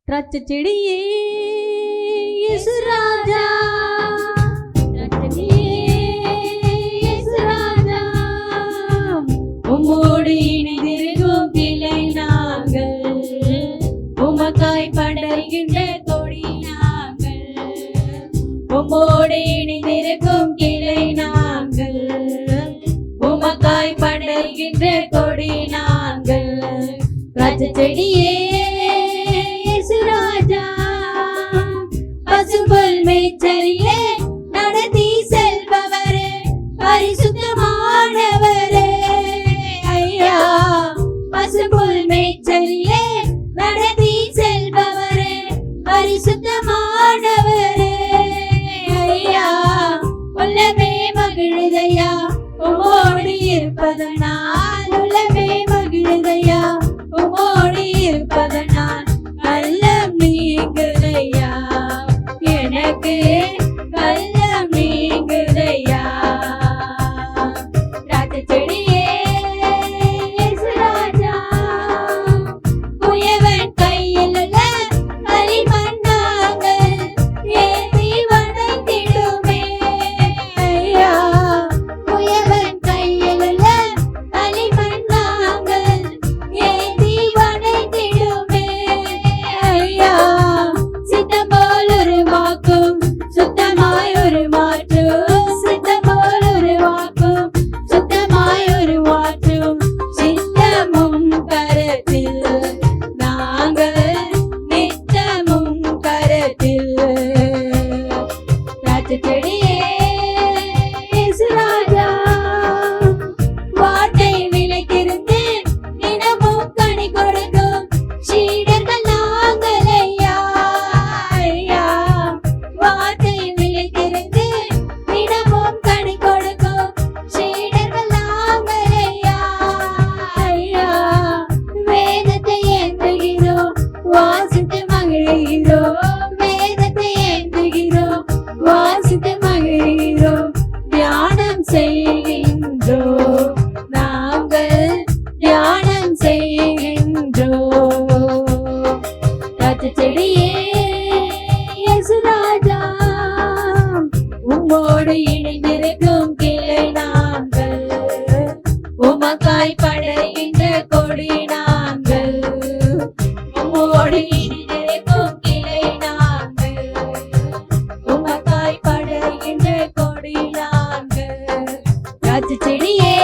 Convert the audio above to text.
திராட்சை செடியே இயேசு ராஜா, திராட்சை செடியே இயேசு ராஜா, உம்மோடு இணைந்திருக்கும் கிளை நாங்கள், உமக்காய் படர்கின்ற கொடி நாங்கள், உம்மோடு இணைந்திருக்கும் கிளை நாங்கள், உமக்காய் படர்கின்ற கொடி நாங்கள். திராட்சை செடியே ராஜா, பசும்புல் மேய்ச்சலிலே நடத்தி செல்பவரே, பரிசுத்தமானவரே ஐயா, பசும்புல் மேய்ச்சலிலே நடத்தி செல்பவரே, பரிசுத்தமானவரே ஐயா, உள்ளமே மகிழுதையா உம்மோடு இருப்பதனால், உள்ளமே மகிழுதையா உம்மோடு இருப்பதனால், கள்ளம் நீங்குதையா எனக்கு, கள்ளம் நீங்குதையா. திராட்சை செடியே இயேசு ராஜா, குயவன் கையில் உள்ள களிமண் நாங்கள், ஏந்தி வணங்கிடுமே ஐயா, குயவன் கையில் உள்ள களிமண் நாங்கள், ஏந்தி வணங்கிடுமே ஐயா. சித்தம் போல் உருவாக்கும் சுத்தமாய் ஒரு மாற்றும், சித்தம் போல் உருவாக்கும் சுத்தமாய் ஒரு மாற்றும், சித்தமும் கரத்தில் நாங்கள் நித்தமும் கரத்தில். திராட்சை செடியே இயேசு ராஜா, வார்த்தை விலைத்திருந்து தினமும் கனி கொடுக்கும் சீடர்கள் நாங்கள் ஐயா, ஐயா, வார்த்தை விலைத்திருந்து தினமும் கனி கொடுக்கும் சீடர்கள் நாங்கள் ஐயா, ஐயா, வேதத்தை ஏந்துகிறோம் வாசித்து மகிழ்கிறோம், வேதத்தை ஏந்துகிறோம் வாசித்து மகிழ்கிறோம், தியானம் செய்கின்றோம் நாங்கள், தியானம் செய்கின்றோம். திராட்சை செடியே இயேசு ராஜா, உம்மோடு இணைந்திருக்கும் கிளை நாங்கள், உமக்காய் படைகின்ற கொடி நாங்கள், உம்மோடு இணைந்திருக்கும் கிளை நாங்கள், உமக்காய் படைகின்ற கொடி நாங்கள். திராட்சை செடியே